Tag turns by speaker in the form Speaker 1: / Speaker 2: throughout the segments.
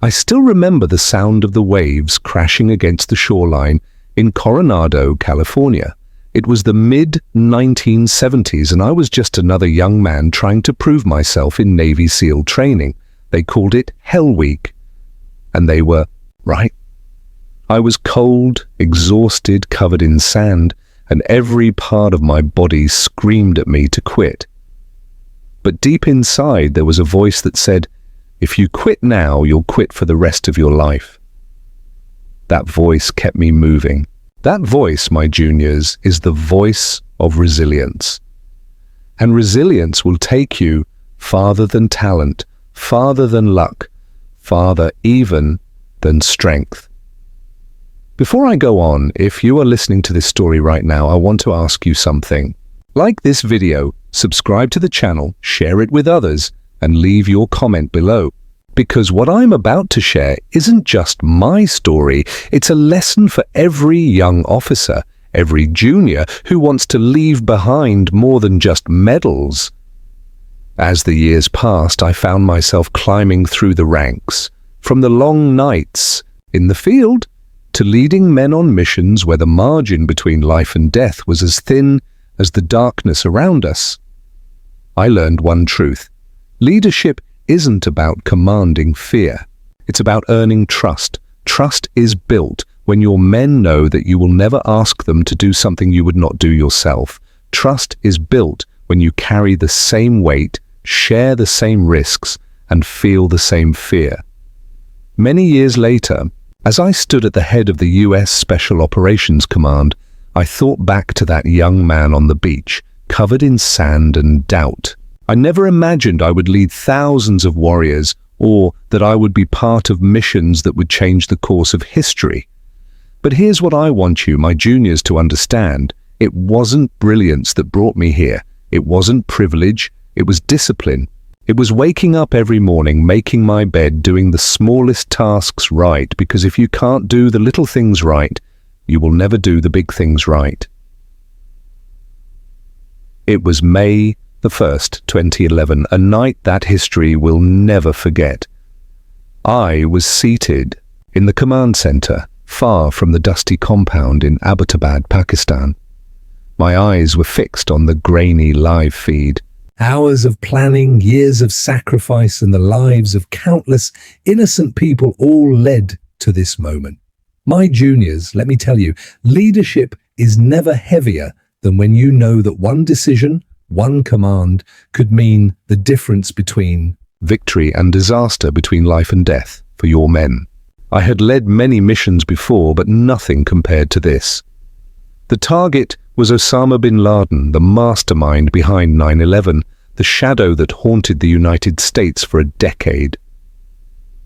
Speaker 1: I still remember the sound of the waves crashing against the shoreline in Coronado, California. It was the mid-1970s and I was just another young man trying to prove myself in Navy SEAL training. They called it Hell Week. And they were right. I was cold, exhausted, covered in sand, and every part of my body screamed at me to quit. But deep inside there was a voice that said, if you quit now, you'll quit for the rest of your life. That voice kept me moving. That voice, my juniors, is the voice of resilience. And resilience will take you farther than talent, farther than luck, farther even than strength. Before I go on, if you are listening to this story right now, I want to ask you something. Like this video, subscribe to the channel, share it with others, and leave your comment below. Because what I'm about to share isn't just my story, it's a lesson for every young officer, every junior who wants to leave behind more than just medals. As the years passed, I found myself climbing through the ranks, from the long nights in the field to leading men on missions where the margin between life and death was as thin as the darkness around us. I learned one truth. Leadership isn't about commanding fear. It's about earning trust. Trust is built when your men know that you will never ask them to do something you would not do yourself. Trust is built when you carry the same weight, share the same risks, and feel the same fear. Many years later, as I stood at the head of the US Special Operations Command, I thought back to that young man on the beach, covered in sand and doubt. I never imagined I would lead thousands of warriors or that I would be part of missions that would change the course of history. But here's what I want you, my juniors, to understand. It wasn't brilliance that brought me here. It wasn't privilege. It was discipline. It was waking up every morning, making my bed, doing the smallest tasks right, because if you can't do the little things right, you will never do the big things right. It was May the 1st, 2011, a night that history will never forget. I was seated in the command center, far from the dusty compound in Abbottabad, Pakistan. My eyes were fixed on the grainy live feed. Hours of planning, years of sacrifice, and the lives of countless innocent people all led to this moment. My juniors, let me tell you, leadership is never heavier than when you know that one decision, one command could mean the difference between victory and disaster, between life and death for your men. I had led many missions before, but nothing compared to this. The target was Osama bin Laden, the mastermind behind 9/11, the shadow that haunted the United States for a decade.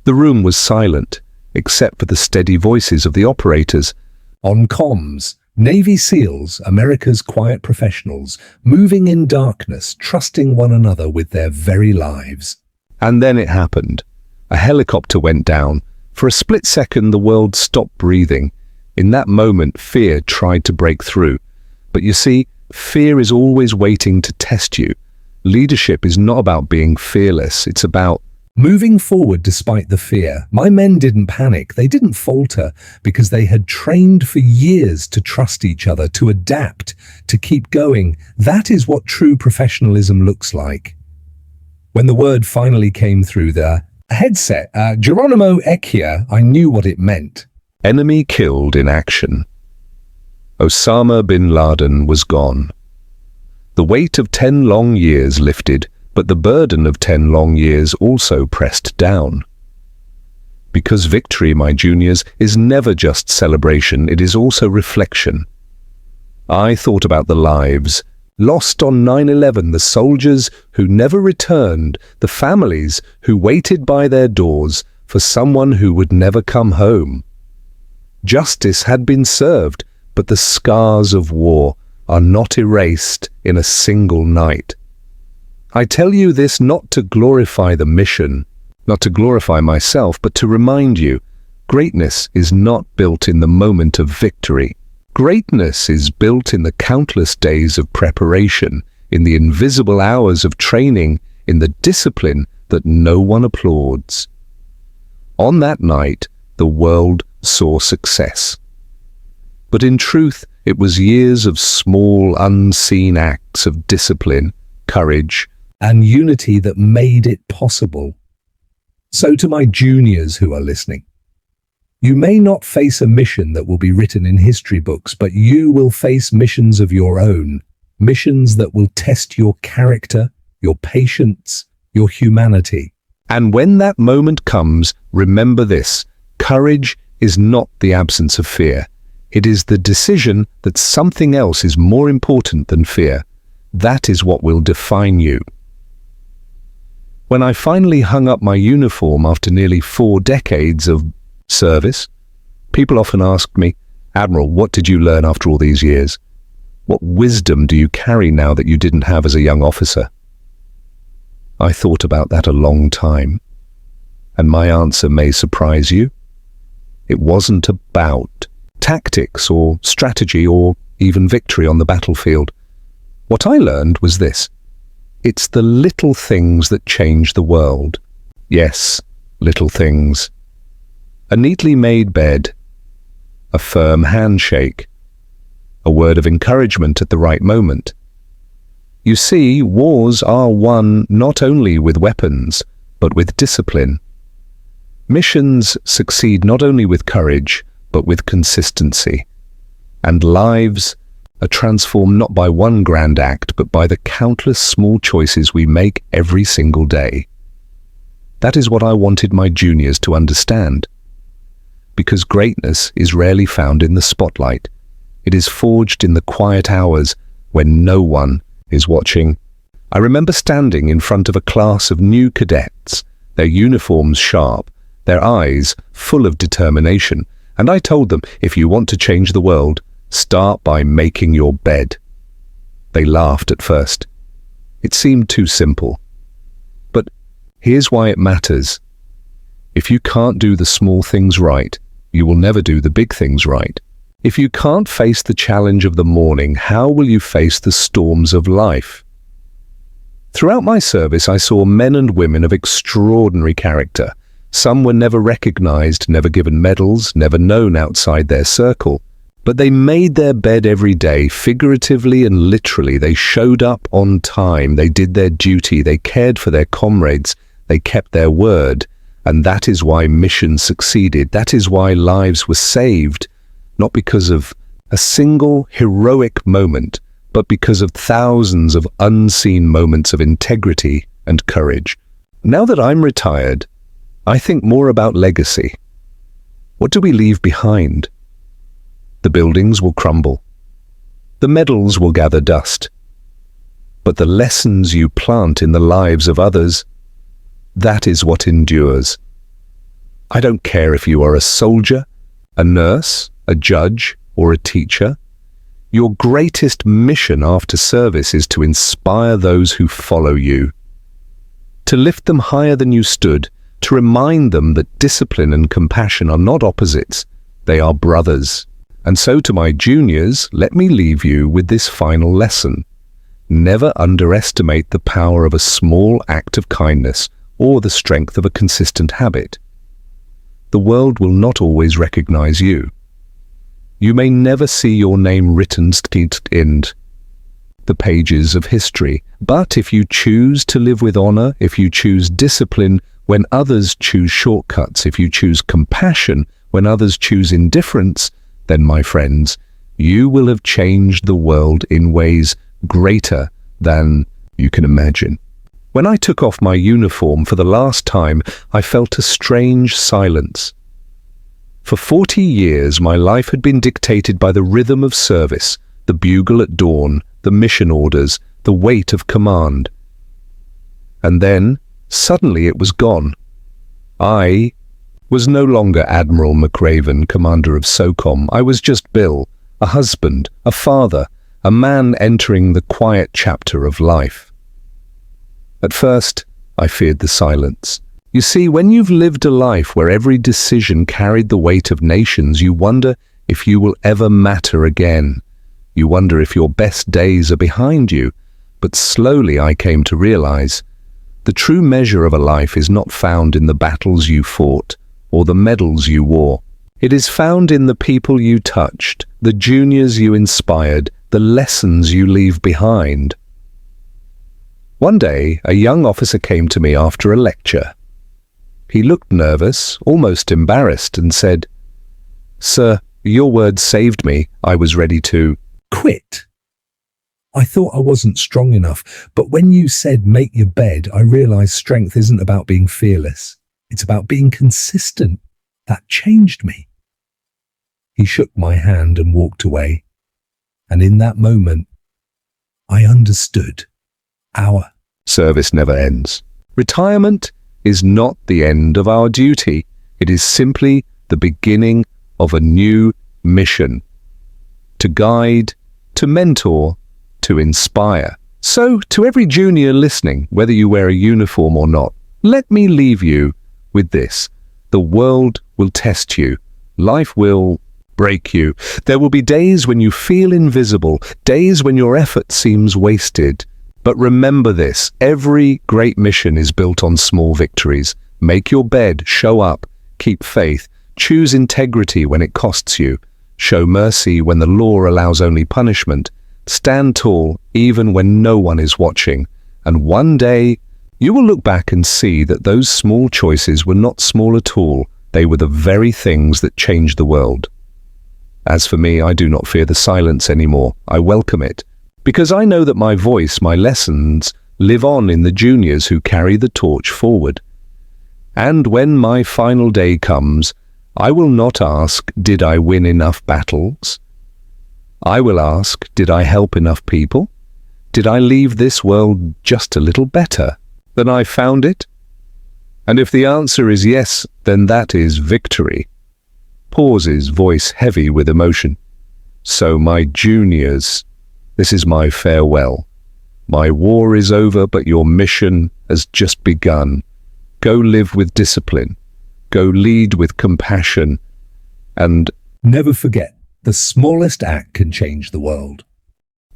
Speaker 1: The room was silent, except for the steady voices of the operators. On comms, Navy SEALs, America's quiet professionals, moving in darkness, trusting one another with their very lives. And then it happened. A helicopter went down. For a split second, the world stopped breathing. In that moment, fear tried to break through. But you see, fear is always waiting to test you. Leadership is not about being fearless. It's about moving forward despite the fear. My men didn't panic. They didn't falter because they had trained for years to trust each other, to adapt, to keep going. That is what true professionalism looks like. When the word finally came through the headset, Geronimo Ekia, I knew what it meant. Enemy killed in action. Osama bin Laden was gone. The weight of 10 long years lifted, but the burden of 10 long years also pressed down. Because victory, my juniors, is never just celebration, it is also reflection. I thought about the lives lost on 9/11, the soldiers who never returned, the families who waited by their doors for someone who would never come home. Justice had been served, but the scars of war are not erased in a single night. I tell you this not to glorify the mission, not to glorify myself, but to remind you, greatness is not built in the moment of victory. Greatness is built in the countless days of preparation, in the invisible hours of training, in the discipline that no one applauds. On that night, the world saw success. But in truth, it was years of small, unseen acts of discipline, courage, and unity that made it possible. So to my juniors who are listening, you may not face a mission that will be written in history books, but you will face missions of your own, missions that will test your character, your patience, your humanity. And when that moment comes, remember this: courage is not the absence of fear. It is the decision that something else is more important than fear. That is what will define you. When I finally hung up my uniform after nearly 4 decades of service, people often asked me, "Admiral, what did you learn after all these years? What wisdom do you carry now that you didn't have as a young officer?" I thought about that a long time, and my answer may surprise you. It wasn't about tactics or strategy or even victory on the battlefield. What I learned was this: it's the little things that change the world. Yes, little things. A neatly made bed, a firm handshake, a word of encouragement at the right moment. You see, wars are won not only with weapons, but with discipline. Missions succeed not only with courage, but with consistency. And lives are transformed not by one grand act, but by the countless small choices we make every single day. That is what I wanted my juniors to understand. Because greatness is rarely found in the spotlight. It is forged in the quiet hours when no one is watching. I remember standing in front of a class of new cadets, their uniforms sharp, their eyes full of determination, and I told them, if you want to change the world, start by making your bed. They laughed at first. It seemed too simple. But here's why it matters. If you can't do the small things right, you will never do the big things right. If you can't face the challenge of the morning, how will you face the storms of life? Throughout my service, I saw men and women of extraordinary character. Some were never recognized, never given medals, never known outside their circle. But they made their bed every day, figuratively and literally. They showed up on time, they did their duty, they cared for their comrades, they kept their word. And that is why missions succeeded. That is why lives were saved. Not because of a single heroic moment, but because of thousands of unseen moments of integrity and courage. Now that I'm retired, I think more about legacy. What do we leave behind? The buildings will crumble. The medals will gather dust. But the lessons you plant in the lives of others, that is what endures. I don't care if you are a soldier, a nurse, a judge, or a teacher. Your greatest mission after service is to inspire those who follow you, to lift them higher than you stood, to remind them that discipline and compassion are not opposites, they are brothers. And so to my juniors, let me leave you with this final lesson. Never underestimate the power of a small act of kindness or the strength of a consistent habit. The world will not always recognize you. You may never see your name written in the pages of history, but if you choose to live with honor, if you choose discipline when others choose shortcuts, if you choose compassion when others choose indifference, then, my friends, you will have changed the world in ways greater than you can imagine. When I took off my uniform for the last time, I felt a strange silence. For 40 years, my life had been dictated by the rhythm of service, the bugle at dawn, the mission orders, the weight of command. And then, suddenly it was gone. I was no longer Admiral McRaven, commander of SOCOM. I was just Bill, a husband, a father, a man entering the quiet chapter of life. At first, I feared the silence. You see, when you've lived a life where every decision carried the weight of nations, you wonder if you will ever matter again. You wonder if your best days are behind you. But slowly I came to realize the true measure of a life is not found in the battles you fought, or the medals you wore. It is found in the people you touched, the juniors you inspired, the lessons you leave behind. One day, a young officer came to me after a lecture. He looked nervous, almost embarrassed, and said, "Sir, your words saved me. I was ready to quit. I thought I wasn't strong enough, but when you said make your bed, I realized strength isn't about being fearless. It's about being consistent. That changed me." He shook my hand and walked away. And in that moment, I understood. Our service never ends. Retirement is not the end of our duty. It is simply the beginning of a new mission. To guide, to mentor, to inspire. So, to every junior listening, whether you wear a uniform or not, let me leave you with this. The world will test you. Life will break you. There will be days when you feel invisible, days when your effort seems wasted. But remember this, every great mission is built on small victories. Make your bed, show up, keep faith, choose integrity when it costs you, show mercy when the law allows only punishment, stand tall even when no one is watching, and one day you will look back and see that those small choices were not small at all. They were the very things that changed the world. As for me, I do not fear the silence anymore. I welcome it, because I know that my voice, my lessons, live on in the juniors who carry the torch forward. And when my final day comes, I will not ask, did I win enough battles? I will ask, did I help enough people? Did I leave this world just a little better than I found it? And if the answer is yes, then that is victory. Pauses, voice heavy with emotion. So my juniors, this is my farewell. My war is over, but your mission has just begun. Go live with discipline. Go lead with compassion. And never forget, the smallest act can change the world.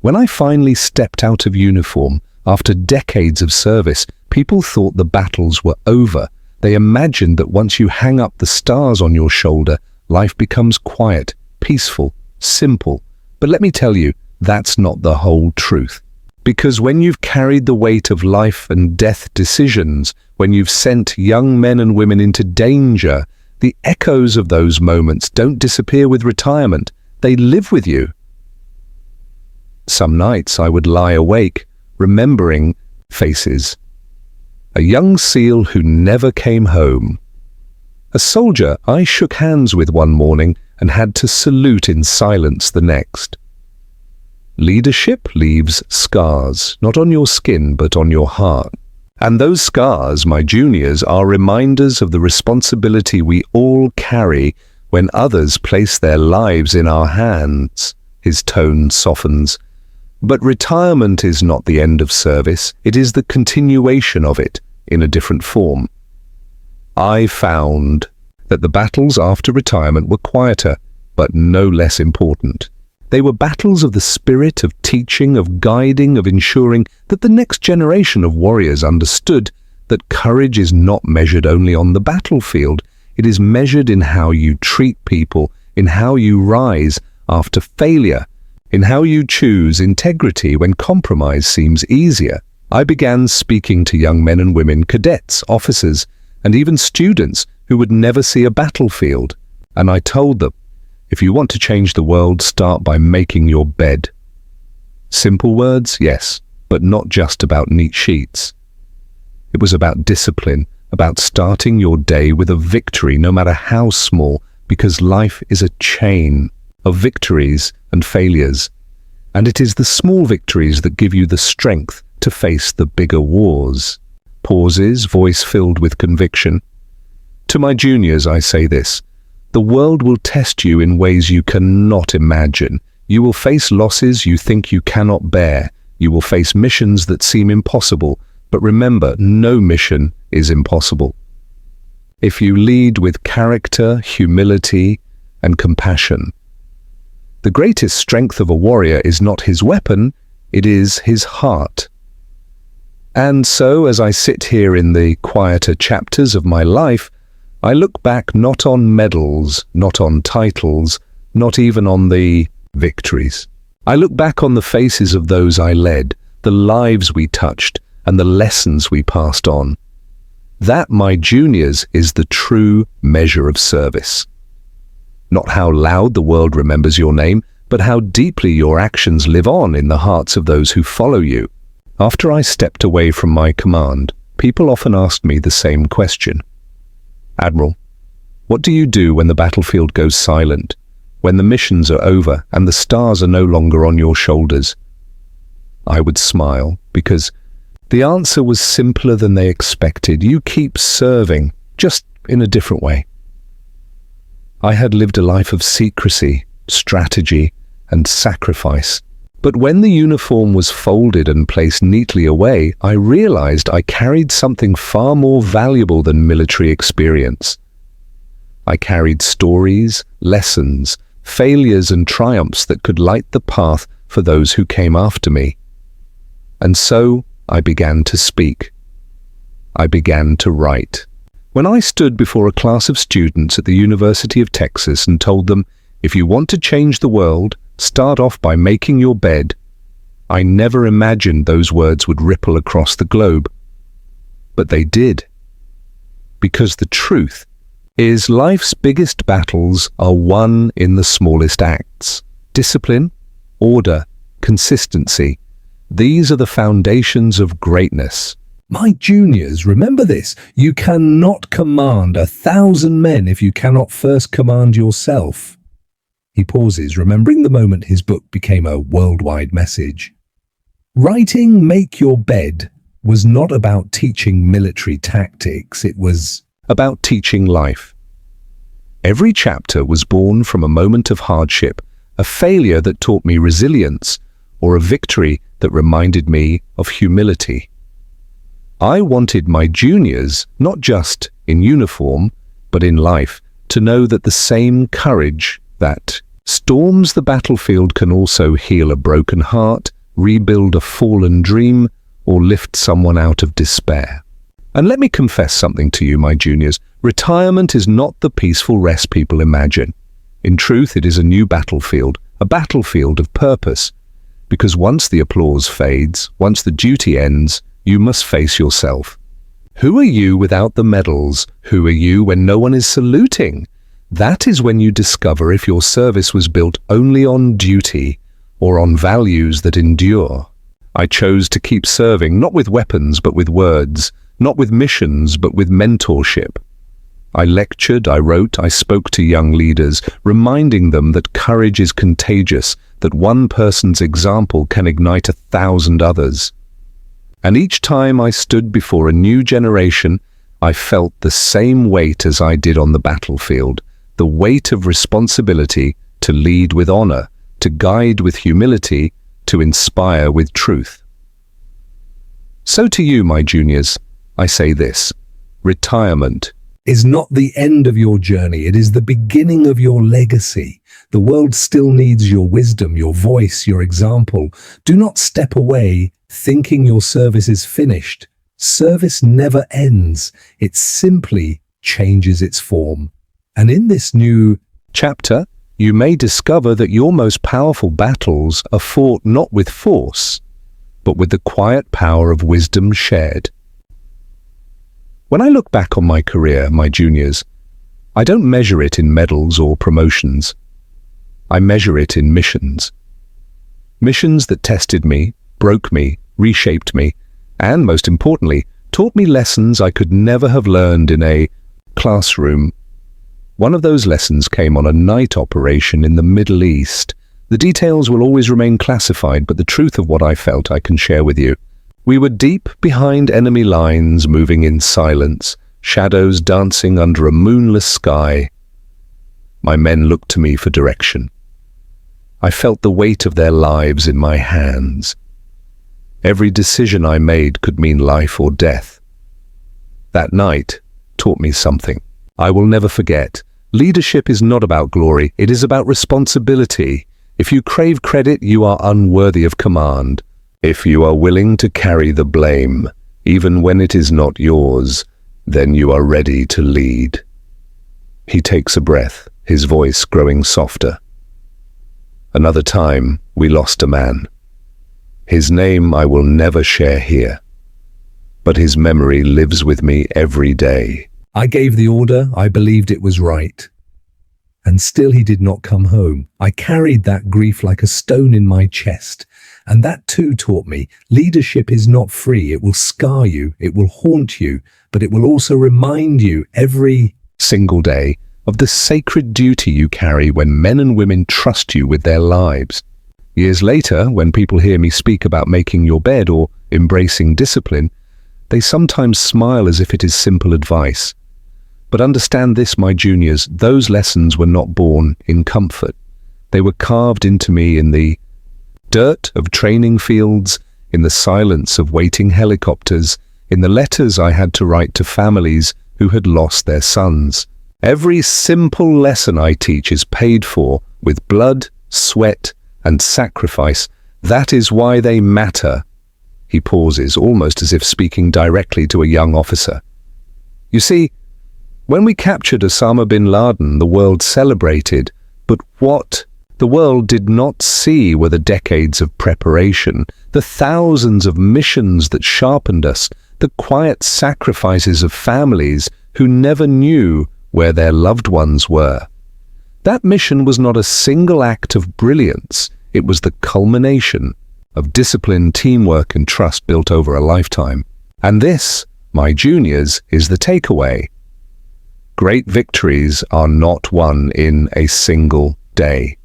Speaker 1: When I finally stepped out of uniform, after decades of service, people thought the battles were over. They imagined that once you hang up the stars on your shoulder, life becomes quiet, peaceful, simple. But let me tell you, that's not the whole truth. Because when you've carried the weight of life and death decisions, when you've sent young men and women into danger, the echoes of those moments don't disappear with retirement. They live with you. Some nights I would lie awake, remembering faces. A young SEAL who never came home. A soldier I shook hands with one morning and had to salute in silence the next. Leadership leaves scars, not on your skin, but on your heart. And those scars, my juniors, are reminders of the responsibility we all carry when others place their lives in our hands. His tone softens. But retirement is not the end of service. It is the continuation of it in a different form. I found that the battles after retirement were quieter, but no less important. They were battles of the spirit, of teaching, of guiding, of ensuring that the next generation of warriors understood that courage is not measured only on the battlefield. It is measured in how you treat people, in how you rise after failure, in how you choose integrity when compromise seems easier. I began speaking to young men and women, cadets, officers, and even students who would never see a battlefield. And I told them, if you want to change the world, start by making your bed. Simple words, yes, but not just about neat sheets. It was about discipline, about starting your day with a victory, no matter how small, because life is a chain of victories and failures. And it is the small victories that give you the strength to face the bigger wars. Pauses, voice filled with conviction. To my juniors, I say this. The world will test you in ways you cannot imagine. You will face losses you think you cannot bear. You will face missions that seem impossible. But remember, no mission is impossible. If you lead with character, humility, and compassion. The greatest strength of a warrior is not his weapon, it is his heart. And so, as I sit here in the quieter chapters of my life, I look back not on medals, not on titles, not even on the victories. I look back on the faces of those I led, the lives we touched, and the lessons we passed on. That, my juniors, is the true measure of service. Not how loud the world remembers your name, but how deeply your actions live on in the hearts of those who follow you. After I stepped away from my command, people often asked me the same question. Admiral, what do you do when the battlefield goes silent, when the missions are over and the stars are no longer on your shoulders? I would smile, because the answer was simpler than they expected. You keep serving, just in a different way. I had lived a life of secrecy, strategy, and sacrifice. But when the uniform was folded and placed neatly away, I realized I carried something far more valuable than military experience. I carried stories, lessons, failures and triumphs that could light the path for those who came after me. And so I began to speak. I began to write. When I stood before a class of students at the University of Texas and told them, if you want to change the world, start off by making your bed, I never imagined those words would ripple across the globe. But they did. Because the truth is, life's biggest battles are won in the smallest acts. Discipline, order, consistency. These are the foundations of greatness. My juniors, remember this. You cannot command 1,000 men if you cannot first command yourself. He pauses, remembering the moment his book became a worldwide message. Writing Make Your Bed was not about teaching military tactics. It was about teaching life. Every chapter was born from a moment of hardship, a failure that taught me resilience, or a victory that reminded me of humility. I wanted my juniors, not just in uniform, but in life, to know that the same courage that storms the battlefield can also heal a broken heart, rebuild a fallen dream, or lift someone out of despair. And let me confess something to you, my juniors. Retirement is not the peaceful rest people imagine. In truth, it is a new battlefield, a battlefield of purpose. Because once the applause fades, once the duty ends, you must face yourself. Who are you without the medals? Who are you when no one is saluting? That is when you discover if your service was built only on duty or on values that endure. I chose to keep serving, not with weapons but with words, not with missions but with mentorship. I lectured, I wrote, I spoke to young leaders, reminding them that courage is contagious, that one person's example can ignite 1,000 others. And each time I stood before a new generation, I felt the same weight as I did on the battlefield, the weight of responsibility to lead with honor, to guide with humility, to inspire with truth. So to you, my juniors, I say this: retirement is not the end of your journey, it is the beginning of your legacy. The world still needs your wisdom, your voice, your example. Do not step away thinking your service is finished. Service never ends, it simply changes its form. And in this new chapter, you may discover that your most powerful battles are fought not with force, but with the quiet power of wisdom shared. When I look back on my career, my juniors, I don't measure it in medals or promotions. I measure it in missions. Missions that tested me, broke me, reshaped me, and most importantly, taught me lessons I could never have learned in a classroom. One of those lessons came on a night operation in the Middle East. The details will always remain classified, but the truth of what I felt I can share with you. We were deep behind enemy lines, moving in silence, shadows dancing under a moonless sky. My men looked to me for direction. I felt the weight of their lives in my hands. Every decision I made could mean life or death. That night taught me something I will never forget. Leadership is not about glory, it is about responsibility. If you crave credit, you are unworthy of command. If you are willing to carry the blame, even when it is not yours, then you are ready to lead. He takes a breath, his voice growing softer. Another time, we lost a man. His name I will never share here, but his memory lives with me every day.
Speaker 2: I gave the order. I believed it was right. And still he did not come home. I carried that grief like a stone in my chest. And that too taught me, leadership is not free. It will scar you, it will haunt you, but it will also remind you every
Speaker 1: single day of the sacred duty you carry when men and women trust you with their lives. Years later, when people hear me speak about making your bed or embracing discipline, they sometimes smile as if it is simple advice. But understand this, my juniors, those lessons were not born in comfort. They were carved into me in the dirt of training fields, in the silence of waiting helicopters, in the letters I had to write to families who had lost their sons. Every simple lesson I teach is paid for with blood, sweat, and sacrifice. That is why they matter. He pauses, almost as if speaking directly to a young officer. You see, when we captured Osama bin Laden, the world celebrated, but what the world did not see were the decades of preparation, the thousands of missions that sharpened us, the quiet sacrifices of families who never knew where their loved ones were. That mission was not a single act of brilliance, it was the culmination of discipline, teamwork, and trust built over a lifetime. And this, my juniors, is the takeaway. Great victories are not won in a single day.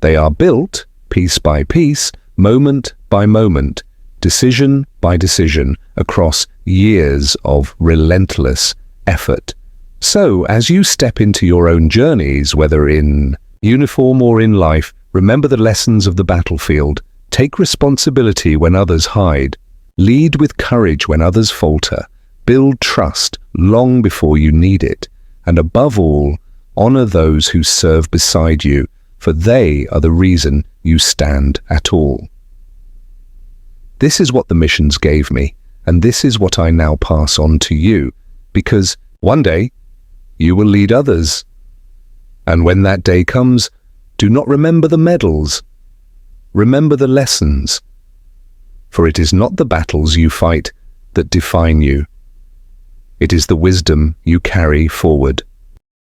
Speaker 1: They are built, piece by piece, moment by moment, decision by decision, across years of relentless effort. So, as you step into your own journeys, whether in uniform or in life, remember the lessons of the battlefield. Take responsibility when others hide. Lead with courage when others falter. Build trust long before you need it. And above all, honor those who serve beside you, for they are the reason you stand at all. This is what the missions gave me, and this is what I now pass on to you, because one day you will lead others. And when that day comes, do not remember the medals. Remember the lessons. For it is not the battles you fight that define you. It is the wisdom you carry forward.